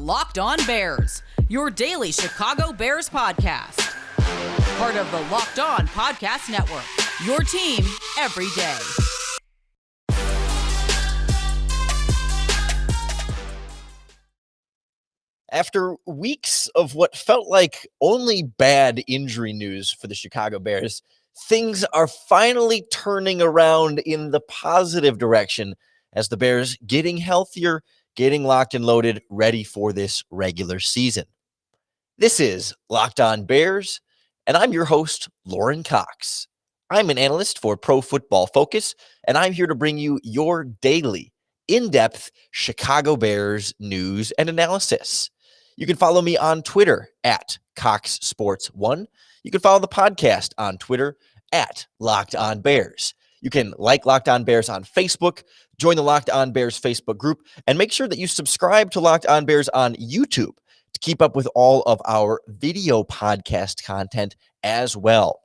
Locked On Bears, your daily Chicago Bears podcast. Part of the Locked On Podcast Network, your team every day. After weeks of what felt like only bad injury news for the Chicago Bears, things are finally turning around in the positive direction as the Bears getting healthier, getting locked and loaded, ready for this regular season. This is Locked On Bears, and I'm your host, Lorin Cox. I'm an analyst for Pro Football Focus, and I'm here to bring you your daily, in-depth Chicago Bears news and analysis. You can follow me on Twitter at CoxSports1. You can follow the podcast on Twitter at Locked On Bears. You can like Locked On Bears on Facebook, join the Locked On Bears Facebook group, and make sure that you subscribe to Locked On Bears on YouTube to keep up with all of our video podcast content as well.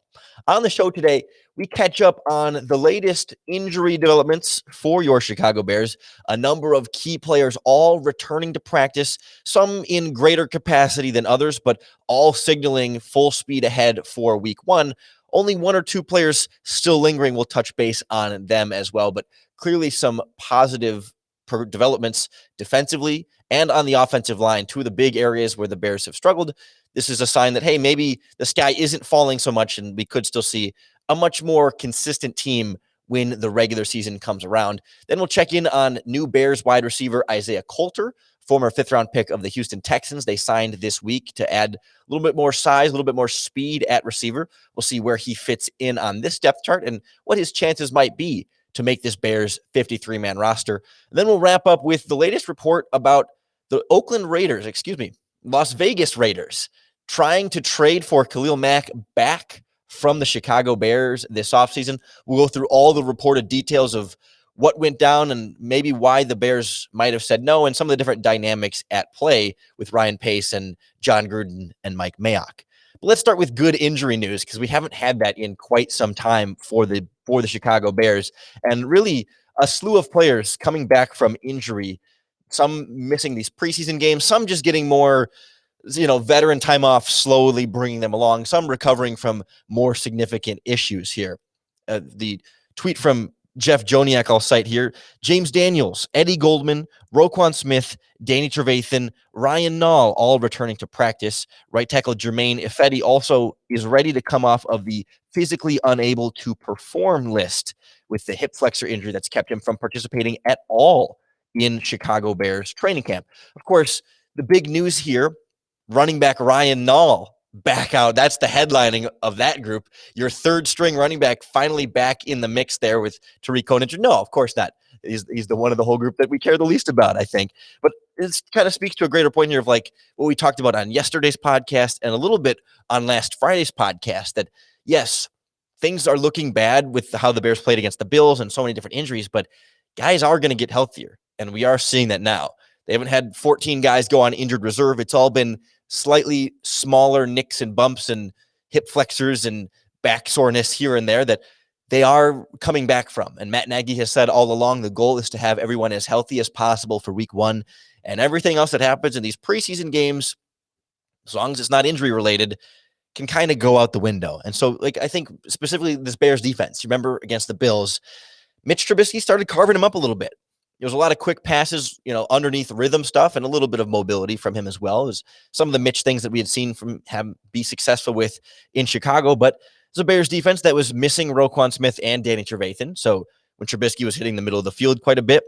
On the show today, we catch up on the latest injury developments for your Chicago Bears, a number of key players all returning to practice, some in greater capacity than others, but all signaling full speed ahead for week one. Only one or two players still lingering. We'll touch base on them as well, but clearly some positive developments defensively and on the offensive line, two of the big areas where the Bears have struggled. This is a sign that, hey, maybe the sky isn't falling so much and we could still see a much more consistent team when the regular season comes around. Then we'll check in on new Bears wide receiver Isaiah Coulter, former fifth-round pick of the Houston Texans. They signed this week to add a little bit more size, a little bit more speed at receiver. We'll see where he fits in on this depth chart and what his chances might be to make this Bears 53-man roster. And then we'll wrap up with the latest report about the Las Vegas Raiders trying to trade for Khalil Mack back from the Chicago Bears this offseason. We'll go through all the reported details of what went down and maybe why the Bears might have said no and some of the different dynamics at play with Ryan Pace and John Gruden and Mike Mayock. But let's start with good injury news because we haven't had that in quite some time for the Chicago Bears, and really a slew of players coming back from injury, some missing these preseason games, some just getting more veteran time off, slowly bringing them along, some recovering from more significant issues here. The tweet from Jeff Joniak I'll cite here: James Daniels, Eddie Goldman, Roquan Smith, Danny Trevathan, Ryan Nall, all returning to practice. Right tackle Jermaine Ifedi also is ready to come off of the physically unable to perform list with the hip flexor injury that's kept him from participating at all in Chicago Bears training camp. Of course, the big news here, running back Ryan Nall back out. That's the headlining of that group. Your third string running back finally back in the mix there with Tariq Cohen. No, of course not. He's the one of the whole group that we care the least about, I think. But it kind of speaks to a greater point here of like what we talked about on yesterday's podcast and a little bit on last Friday's podcast, that yes, things are looking bad with how the Bears played against the Bills and so many different injuries, but guys are going to get healthier. And we are seeing that now. They haven't had 14 guys go on injured reserve. It's all been slightly smaller nicks and bumps and hip flexors and back soreness here and there that they are coming back from. And Matt Nagy has said all along, the goal is to have everyone as healthy as possible for week one, and everything else that happens in these preseason games, as long as it's not injury related, can kind of go out the window. And so, I think specifically this Bears defense, you remember against the Bills, Mitch Trubisky started carving him up a little bit. There was a lot of quick passes, underneath rhythm stuff, and a little bit of mobility from him as well. It was some of the Mitch things that we had seen from him be successful with in Chicago. But it's a Bears defense that was missing Roquan Smith and Danny Trevathan. So when Trubisky was hitting the middle of the field quite a bit,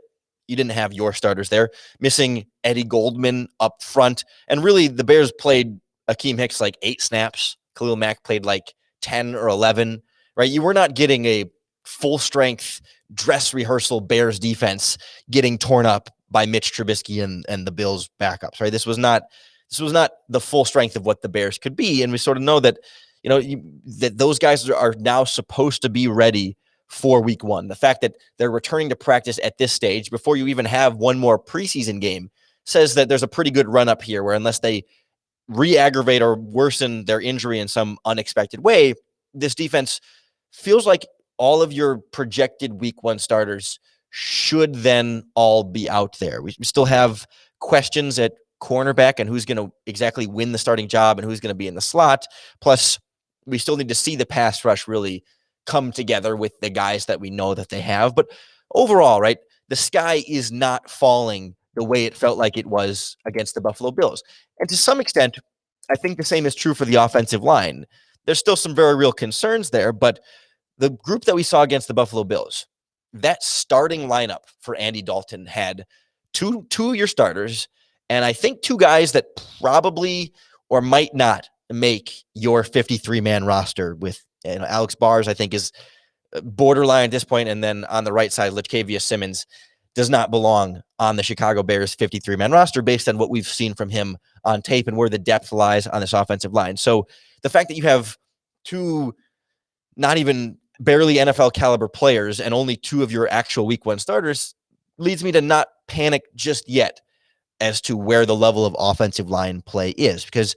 you didn't have your starters there. Missing Eddie Goldman up front. And really, the Bears played Akeem Hicks like 8 snaps. Khalil Mack played like 10 or 11, right? You were not getting a full-strength dress rehearsal Bears defense getting torn up by Mitch Trubisky and the Bills backups, right? This was not the full strength of what the Bears could be. And we sort of know that, that those guys are now supposed to be ready for week one. The fact that they're returning to practice at this stage before you even have one more preseason game says that there's a pretty good run up here where, unless they re-aggravate or worsen their injury in some unexpected way, this defense feels like all of your projected week one starters should then all be out there. We still have questions at cornerback and who's going to exactly win the starting job and who's going to be in the slot. Plus, we still need to see the pass rush really come together with the guys that we know that they have. But overall, right, the sky is not falling the way it felt like it was against the Buffalo Bills. And to some extent, I think the same is true for the offensive line. There's still some very real concerns there, but the group that we saw against the Buffalo Bills, that starting lineup for Andy Dalton had two of your starters, and I think two guys that probably or might not make your 53-man roster with Alex Bars, I think, is borderline at this point. And then on the right side, Latavius Simmons does not belong on the Chicago Bears 53-man roster based on what we've seen from him on tape and where the depth lies on this offensive line. So the fact that you have two not even barely NFL caliber players and only two of your actual week one starters leads me to not panic just yet as to where the level of offensive line play is. Because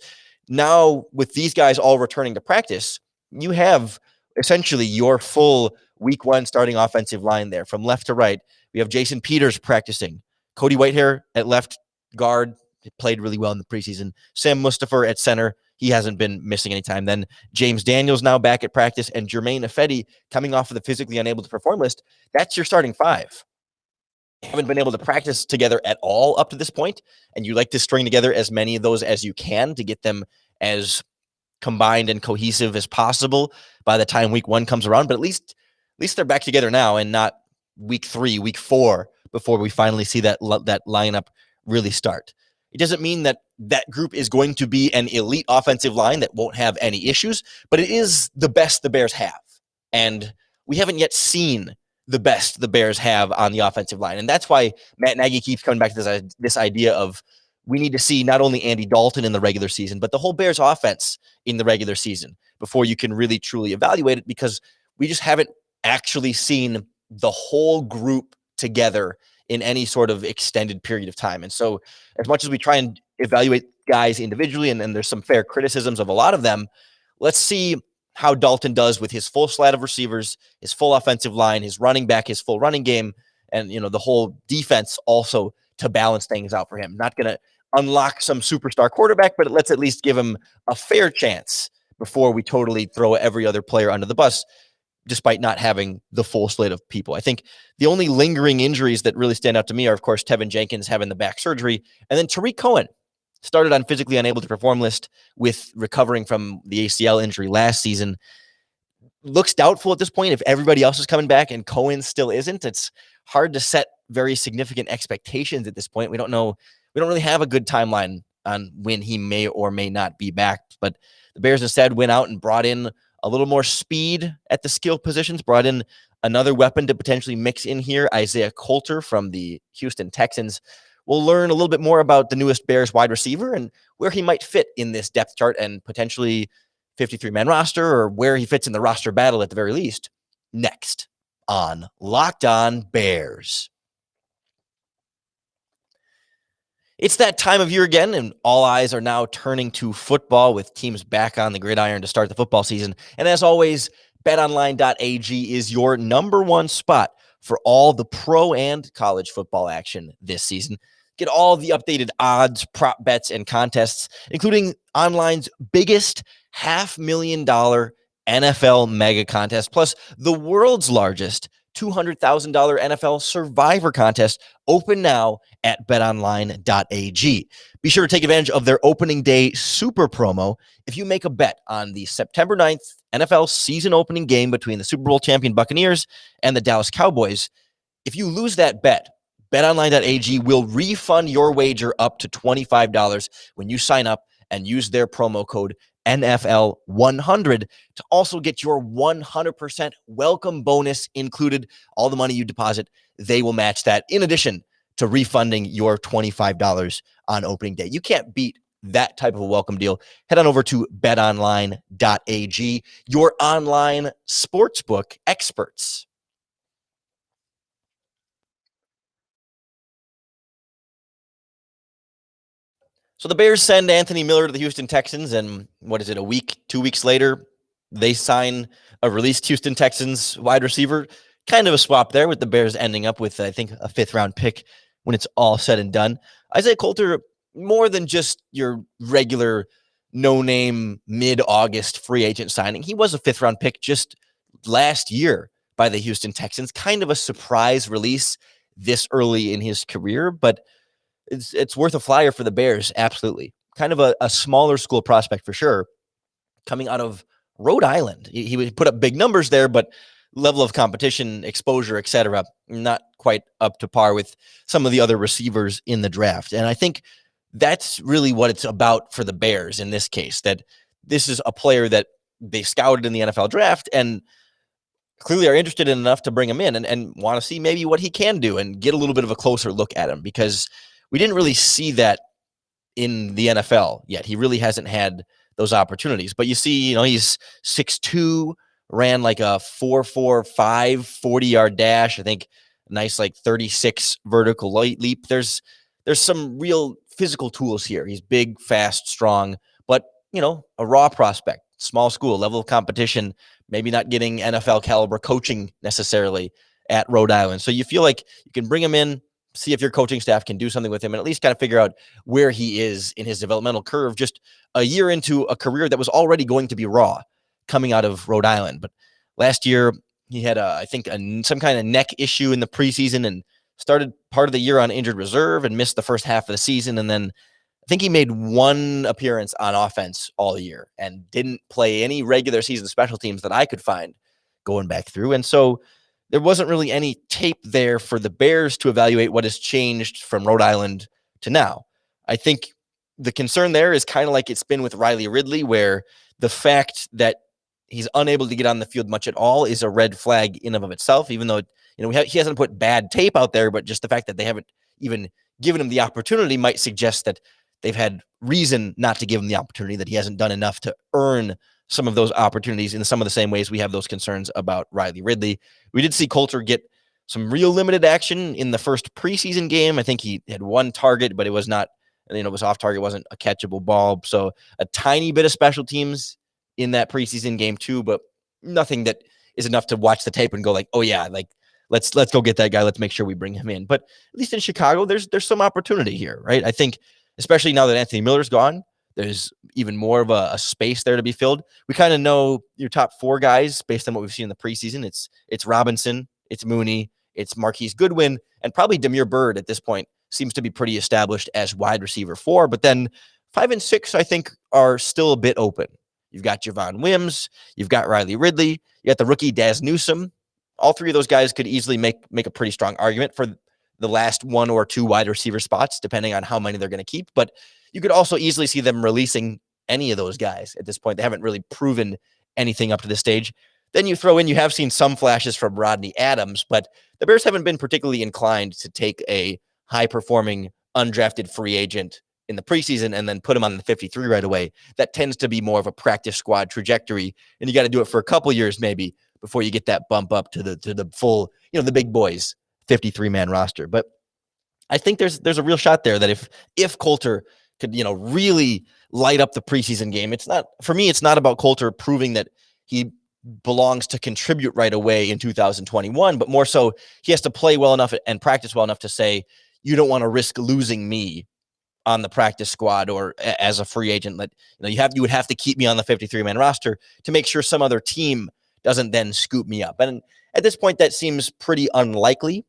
now with these guys all returning to practice, you have essentially your full week one starting offensive line there from left to right. We have Jason Peters practicing. Cody Whitehair at left guard, played really well in the preseason. Sam Mustipher at center. He hasn't been missing any time. Then James Daniels now back at practice, and Jermaine Ifedi coming off of the physically unable to perform list. That's your starting five. You haven't been able to practice together at all up to this point, and you like to string together as many of those as you can to get them as combined and cohesive as possible by the time week one comes around. But at least they're back together now and not week 3, week 4 before we finally see that lineup really start. It doesn't mean that that group is going to be an elite offensive line that won't have any issues, but it is the best the Bears have. And we haven't yet seen the best the Bears have on the offensive line. And that's why Matt Nagy keeps coming back to this idea of we need to see not only Andy Dalton in the regular season, but the whole Bears offense in the regular season before you can really truly evaluate it, because we just haven't actually seen the whole group together in any sort of extended period of time. And so as much as we try and evaluate guys individually, and there's some fair criticisms of a lot of them, let's see how Dalton does with his full slate of receivers, his full offensive line, his running back, his full running game, and the whole defense also to balance things out for him. Not going to unlock some superstar quarterback, but let's at least give him a fair chance before we totally throw every other player under the bus, despite not having the full slate of people. I think the only lingering injuries that really stand out to me are, of course, Tevin Jenkins having the back surgery, and then Tariq Cohen started on physically unable to perform list with recovering from the ACL injury last season. Looks doubtful at this point if everybody else is coming back and Cohen still isn't. It's hard to set very significant expectations at this point. We don't know. We don't really have a good timeline on when he may or may not be back, but the Bears instead went out and brought in a little more speed at the skill positions, brought in another weapon to potentially mix in here, Isaiah Coulter from the Houston Texans. We'll learn a little bit more about the newest Bears wide receiver and where he might fit in this depth chart and potentially 53-man roster, or where he fits in the roster battle at the very least, next on Locked On Bears. It's that time of year again, and all eyes are now turning to football with teams back on the gridiron to start the football season. And as always, BetOnline.ag is your number one spot for all the pro and college football action this season. Get all the updated odds, prop bets, and contests, including online's biggest $500,000 NFL mega contest, plus the world's largest $200,000 NFL Survivor contest, open now at betonline.ag. Be sure to take advantage of their opening day super promo if you make a bet on the September 9th NFL season opening game between the Super Bowl champion Buccaneers and the Dallas Cowboys. If you lose that bet, betonline.ag will refund your wager up to $25 when you sign up and use their promo code NFL100 to also get your 100% welcome bonus included. All the money you deposit, they will match that, in addition to refunding your $25 on opening day. You can't beat that type of a welcome deal. Head on over to betonline.ag, your online sportsbook experts. So the Bears send Anthony Miller to the Houston Texans, and what is it, 2 weeks later, they sign a released Houston Texans wide receiver. Kind of a swap there, with the Bears ending up with, I think, a 5th-round pick when it's all said and done. Isaiah Coulter more than just your regular no-name mid-August free agent signing. He was a 5th-round pick just last year by the Houston Texans. Kind of a surprise release this early in his career, but it's worth a flyer for the Bears, absolutely. Kind of a smaller school prospect for sure, coming out of Rhode Island. He would put up big numbers there, but level of competition, exposure, etc., not quite up to par with some of the other receivers in the draft. And I think that's really what it's about for the Bears in this case, that this is a player that they scouted in the NFL draft and clearly are interested in enough to bring him in and want to see maybe what he can do and get a little bit of a closer look at him, because we didn't really see that in the NFL yet. He really hasn't had those opportunities. But you see, he's 6'2", ran like a 4.45 40-yard dash. I think nice 36 vertical leap. There's some real physical tools here. He's big, fast, strong, but a raw prospect, small school, level of competition, maybe not getting NFL caliber coaching necessarily at Rhode Island. So you feel like you can bring him in, see if your coaching staff can do something with him, and at least kind of figure out where he is in his developmental curve just a year into a career that was already going to be raw coming out of Rhode Island. But last year he had some kind of neck issue in the preseason and started part of the year on injured reserve and missed the first half of the season. And then I think he made one appearance on offense all year and didn't play any regular season special teams that I could find going back through. And so there wasn't really any tape there for the Bears to evaluate what has changed from Rhode Island to now. I think the concern there is kind of like it's been with Riley Ridley, where the fact that he's unable to get on the field much at all is a red flag in and of itself, even though he hasn't put bad tape out there, but just the fact that they haven't even given him the opportunity might suggest that they've had reason not to give him the opportunity, that he hasn't done enough to earn some of those opportunities in some of the same ways we have those concerns about Riley Ridley. We did see Coulter get some real limited action in the first preseason game. I think he had one target, but it was not, it was off target, wasn't a catchable ball. So a tiny bit of special teams in that preseason game too, but nothing that is enough to watch the tape and go like, oh yeah, let's go get that guy. Let's make sure we bring him in. But at least in Chicago, there's some opportunity here, right? I think especially now that Anthony Miller's gone, there's even more of a space there to be filled. We kind of know your top 4 guys based on what we've seen in the preseason. It's Robinson, it's Mooney, it's Marquise Goodwin, and probably Damiere Byrd at this point seems to be pretty established as wide receiver 4. But then 5 and 6, I think, are still a bit open. You've got Javon Wims, you've got Riley Ridley, you got the rookie Daz Newsome. All 3 of those guys could easily make a pretty strong argument for the last 1 or 2 wide receiver spots, depending on how many they're going to keep. But you could also easily see them releasing any of those guys at this point. They haven't really proven anything up to this stage. Then you throw in, you have seen some flashes from Rodney Adams, but the Bears haven't been particularly inclined to take a high-performing, undrafted free agent in the preseason and then put him on the 53 right away. That tends to be more of a practice squad trajectory, and you got to do it for a couple years maybe before you get that bump up to the full, the big boys 53-man roster. But I think there's a real shot there that if Coulter could, really light up the preseason game. It's not about Coulter proving that he belongs to contribute right away in 2021, but more so he has to play well enough and practice well enough to say, you don't want to risk losing me on the practice squad or as a free agent. That you would have to keep me on the 53-man roster to make sure some other team doesn't then scoop me up. And at this point, that seems pretty unlikely.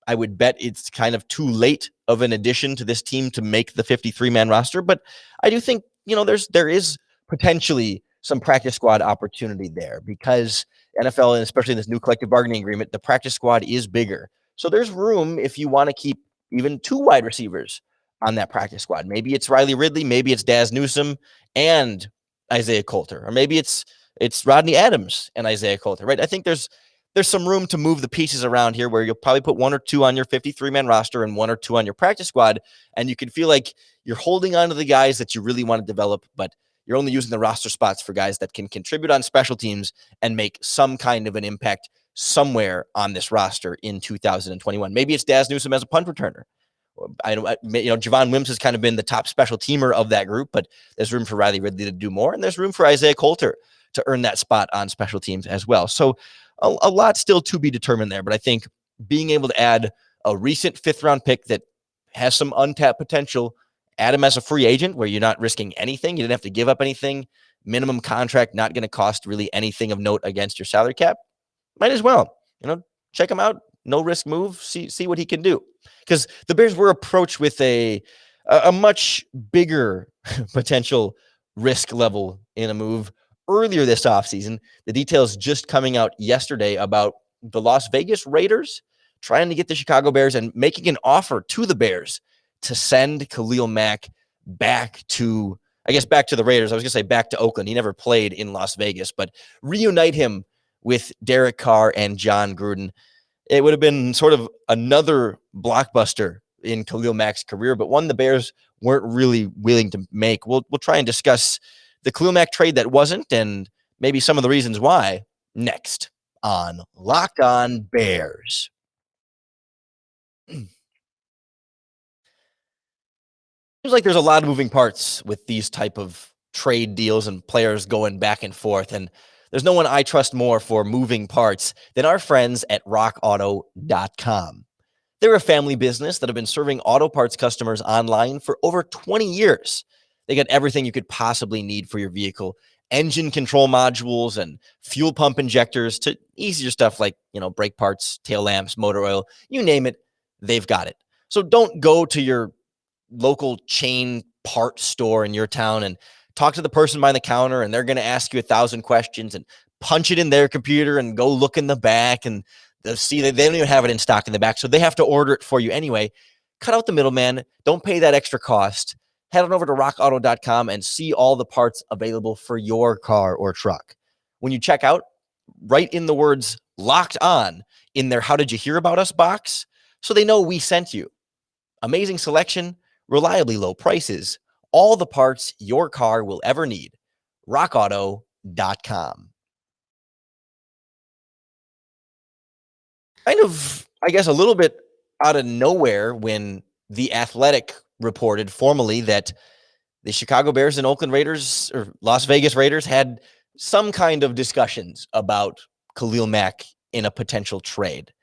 I would bet it's kind of too late of an addition to this team to make the 53-man roster. But I do think, there is potentially some practice squad opportunity there, because NFL, and especially in this new collective bargaining agreement, the practice squad is bigger. So there's room if you want to keep even 2 wide receivers on that practice squad. Maybe it's Riley Ridley, maybe it's Daz Newsome and Isaiah Coulter, or maybe it's Rodney Adams and Isaiah Coulter, right? I think there's some room to move the pieces around here where you'll probably put 1 or 2 on your 53-man roster and 1 or 2 on your practice squad. And you can feel like you're holding on to the guys that you really want to develop, but you're only using the roster spots for guys that can contribute on special teams and make some kind of an impact somewhere on this roster in 2021. Maybe it's Daz Newsome as a punt returner. Javon Wims has kind of been the top special teamer of that group, but there's room for Riley Ridley to do more. And there's room for Isaiah Coulter to earn that spot on special teams as well. So a lot still to be determined there, but I think being able to add a recent 5th round pick that has some untapped potential add him as a free agent where you're not risking anything. You didn't have to give up anything. Minimum contract, not going to cost really anything of note against your salary cap. Might as well, check him out. No risk move. See what he can do. Because the Bears were approached with a much bigger potential risk level in a move earlier this offseason. The details just coming out yesterday about the Las Vegas Raiders trying to get the Chicago Bears and making an offer to the Bears to send Khalil Mack back to the Raiders. I was going to say back to Oakland. He never played in Las Vegas, but reunite him with Derek Carr and John Gruden. It would have been sort of another blockbuster in Khalil Mack's career, but one the Bears weren't really willing to make. We'll try and discuss the Khalil Mack trade that wasn't, and maybe some of the reasons why, next on Locked On Bears. Seems like there's a lot of moving parts with these type of trade deals and players going back and forth, and there's no one I trust more for moving parts than our friends at RockAuto.com. They're a family business that have been serving auto parts customers online for over 20 years. They got everything you could possibly need for your vehicle, engine control modules and fuel pump injectors to easier stuff like, brake parts, tail lamps, motor oil, you name it, they've got it. So don't go to your local chain part store in your town and talk to the person behind the counter and they're going to ask you 1,000 questions and punch it in their computer and go look in the back and they'll see that they don't even have it in stock in the back. So they have to order it for you anyway. Cut out the middleman. Don't pay that extra cost. Head on over to rockauto.com and see all the parts available for your car or truck. When you check out, write in the words locked on in their how did you hear about us box so they know we sent you. Amazing selection, reliably low prices, all the parts your car will ever need. rockauto.com. Kind of, I guess, a little bit out of nowhere when The Athletic reported formally that the Chicago Bears and Oakland Raiders or Las Vegas Raiders had some kind of discussions about Khalil Mack in a potential trade.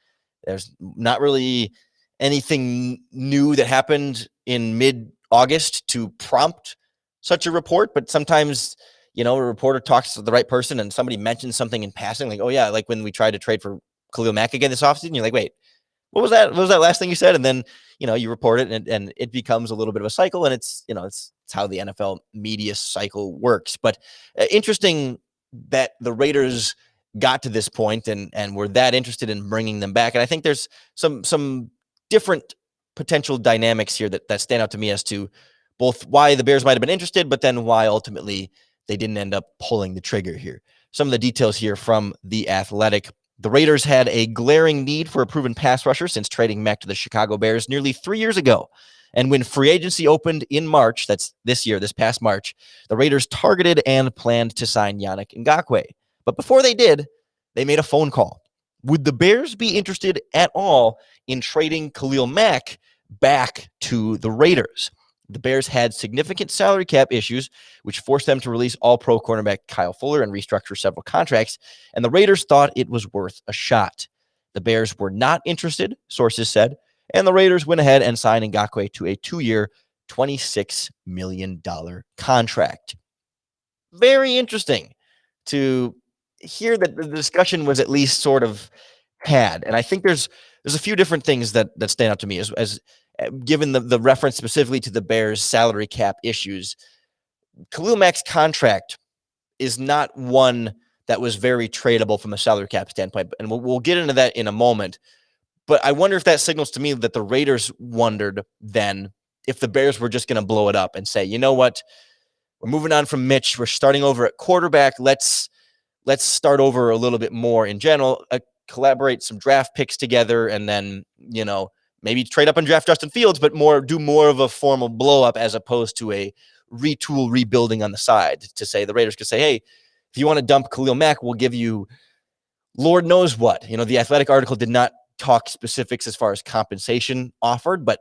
There's not really anything new that happened in mid-August to prompt such a report, but sometimes, a reporter talks to the right person and somebody mentions something in passing, like, oh yeah, like when we tried to trade for Khalil Mack again this offseason, you're like, wait, what was that? What was that last thing you said? And then, you report it and it becomes a little bit of a cycle, and it's how the NFL media cycle works. But interesting that the Raiders got to this point and were that interested in bringing them back. And I think there's some different potential dynamics here that stand out to me as to both why the Bears might have been interested, but then why ultimately they didn't end up pulling the trigger here. Some of the details here from The Athletic. The Raiders had a glaring need for a proven pass rusher since trading Mack to the Chicago Bears nearly 3 years ago. And when free agency opened in March, that's this past March, the Raiders targeted and planned to sign Yannick Ngakoue. But before they did, they made a phone call. Would the Bears be interested at all in trading Khalil Mack back to the Raiders? The Bears had significant salary cap issues, which forced them to release all-pro cornerback Kyle Fuller and restructure several contracts, and the Raiders thought it was worth a shot. The Bears were not interested, sources said, and the Raiders went ahead and signed Ngakoue to a 2-year, $26 million contract. Very interesting to hear that the discussion was at least sort of had, and I think there's a few different things that stand out to me as given the reference specifically to the Bears' salary cap issues. Khalil Mack's contract is not one that was very tradable from a salary cap standpoint, and we'll get into that in a moment. But I wonder if that signals to me that the Raiders wondered then if the Bears were just going to blow it up and say, you know what, we're moving on from Mitch, we're starting over at quarterback, let's start over a little bit more in general, collaborate some draft picks together, and then, maybe trade up and draft Justin Fields, but do more of a formal blow up as opposed to a retool rebuilding on the side to say the Raiders could say, hey, if you want to dump Khalil Mack, we'll give you Lord knows what. The Athletic article did not talk specifics as far as compensation offered, but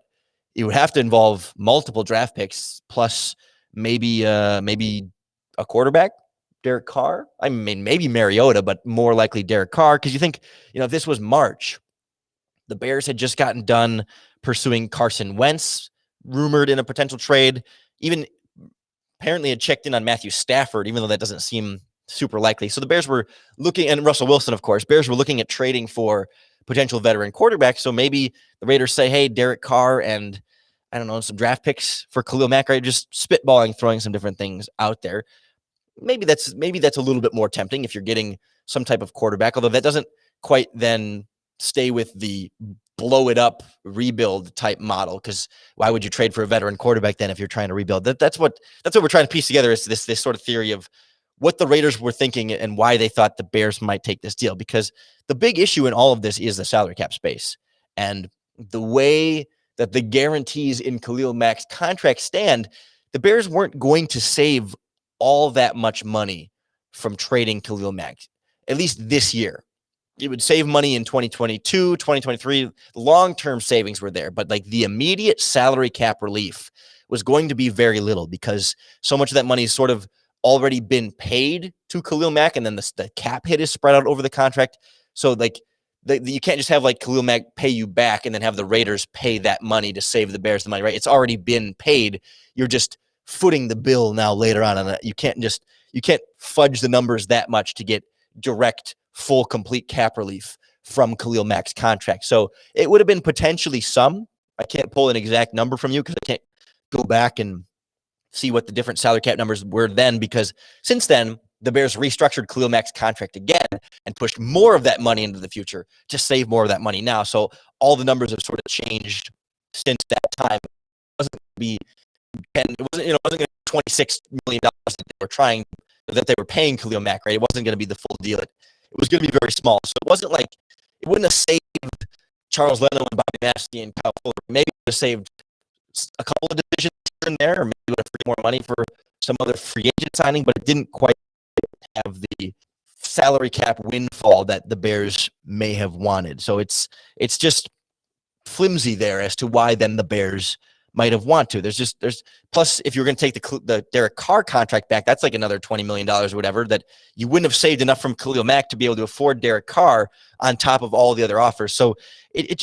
it would have to involve multiple draft picks plus maybe a quarterback, Derek Carr. I mean, maybe Mariota, but more likely Derek Carr. Because you think, if this was March, the Bears had just gotten done pursuing Carson Wentz rumored in a potential trade. Even apparently had checked in on Matthew Stafford, even though that doesn't seem super likely. So the Bears were looking, and Russell Wilson, of course, Bears were looking at trading for potential veteran quarterback. So maybe the Raiders say, hey, Derek Carr and I don't know, some draft picks for Khalil Mack, right? Just spitballing, throwing some different things out there. Maybe that's a little bit more tempting if you're getting some type of quarterback, although that doesn't quite then stay with the blow it up rebuild type model, because why would you trade for a veteran quarterback then if you're trying to rebuild? That's what we're trying to piece together, is this sort of theory of what the Raiders were thinking and why they thought the Bears might take this deal. Because the big issue in all of this is the salary cap space, and the way that the guarantees in Khalil Mack's contract stand. The Bears weren't going to save all that much money from trading Khalil Mack, at least this year. It would save money in 2022, 2023. Long-term savings were there, but like the immediate salary cap relief was going to be very little, because so much of that money has sort of already been paid to Khalil Mack, and then the cap hit is spread out over the contract. So like you can't just have like Khalil Mack pay you back and then have the Raiders pay that money to save the Bears the money, right? It's already been paid. You're just footing the bill now later on. And you can't fudge the numbers that much to get direct, full, complete cap relief from Khalil Mack's contract. So it would have been potentially some. I can't pull an exact number from you because I can't go back and see what the different salary cap numbers were then, because since then, the Bears restructured Khalil Mack's contract again and pushed more of that money into the future to save more of that money now. So all the numbers have sort of changed since that time. It wasn't going to be $26 million that they were paying Khalil Mack, right? It wasn't going to be the full deal. It was going to be very small. So it wasn't like it wouldn't have saved Charles Leno and Bobby Massey and Kyle Fuller. Maybe it would have saved a couple of divisions here and there, or maybe it would have freed more money for some other free agent signing, but it didn't quite have the salary cap windfall that the Bears may have wanted. So it's just flimsy there as to why then the Bears might have wanted to. Plus, if you're going to take the Derek Carr contract back, that's like another $20 million or whatever that you wouldn't have saved enough from Khalil Mack to be able to afford Derek Carr on top of all the other offers. So it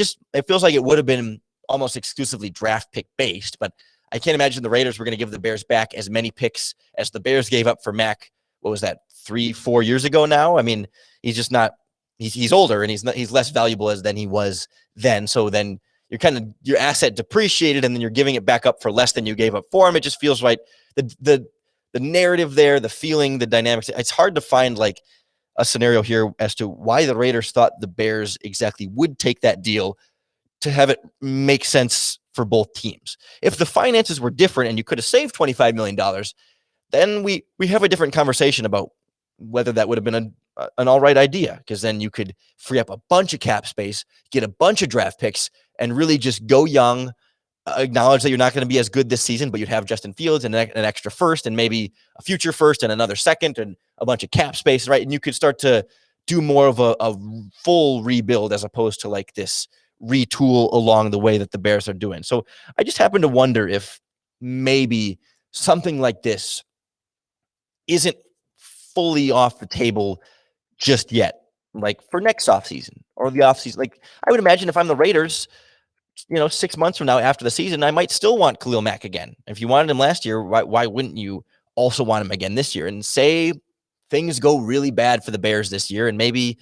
feels like it would have been almost exclusively draft pick based, but I can't imagine the Raiders were going to give the Bears back as many picks as the Bears gave up for Mack. What was that, 3-4 years ago now? I mean, he's just not, he's older and he's less valuable than he was then. So then your asset depreciated and then you're giving it back up for less than you gave up for him. It just feels right. The narrative there, the feeling, the dynamics, it's hard to find like a scenario here as to why the Raiders thought the Bears exactly would take that deal to have it make sense for both teams. If the finances were different and you could have saved $25 million, then we have a different conversation about whether that would have been an all right idea, because then you could free up a bunch of cap space, get a bunch of draft picks, and really just go young, acknowledge that you're not going to be as good this season, but you'd have Justin Fields and an extra first and maybe a future first and another second and a bunch of cap space, right? And you could start to do more of a full rebuild as opposed to like this retool along the way that the Bears are doing. So I just happen to wonder if maybe something like this isn't fully off the table just yet, like for next offseason or the offseason. Like I would imagine if I'm the Raiders, 6 months from now after the season, I might still want Khalil Mack again. If you wanted him last year, why wouldn't you also want him again this year? And say things go really bad for the Bears this year and maybe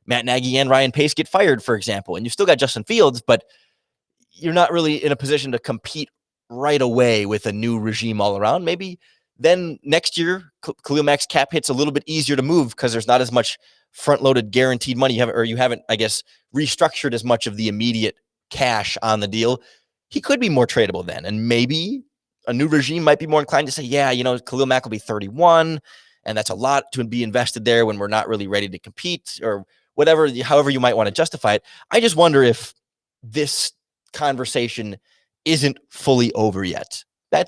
Matt Nagy and Ryan Pace get fired, for example, and you still got Justin Fields, but you're not really in a position to compete right away with a new regime all around. Maybe then next year, Khalil Mack's cap hit's a little bit easier to move because there's not as much front-loaded guaranteed money. You haven't, I guess, restructured as much of the immediate cash on the deal. He could be more tradable then, and maybe a new regime might be more inclined to say, yeah, Khalil Mack will be 31, and that's a lot to be invested there when we're not really ready to compete, or whatever, however you might want to justify it. I just wonder if this conversation isn't fully over yet. I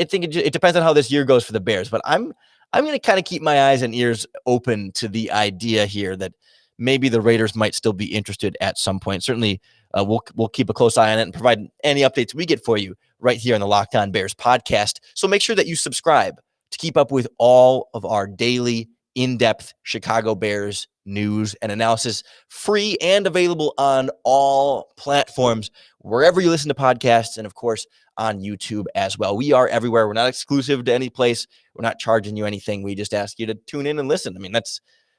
think it depends on how this year goes for the Bears, but I'm going to kind of keep my eyes and ears open to the idea here that maybe the Raiders might still be interested at some point. Certainly, we'll keep a close eye on it and provide any updates we get for you right here on the Locked On Bears podcast. So make sure that you subscribe to keep up with all of our daily in-depth Chicago Bears news, and analysis, free and available on all platforms, wherever you listen to podcasts, and of course on YouTube as well. We are everywhere. We're not exclusive to any place. We're not charging you anything. We just ask you to tune in and listen. I mean,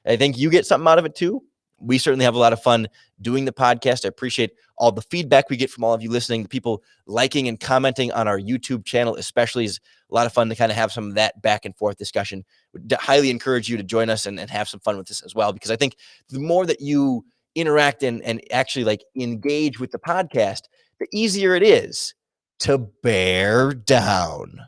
I think you get something out of it too. We certainly have a lot of fun doing the podcast. I appreciate all the feedback we get from all of you listening, the people liking and commenting on our YouTube channel, especially, is a lot of fun to kind of have some of that back and forth discussion. Would highly encourage you to join us and have some fun with this as well, because I think the more that you interact and actually like engage with the podcast, the easier it is to bear down.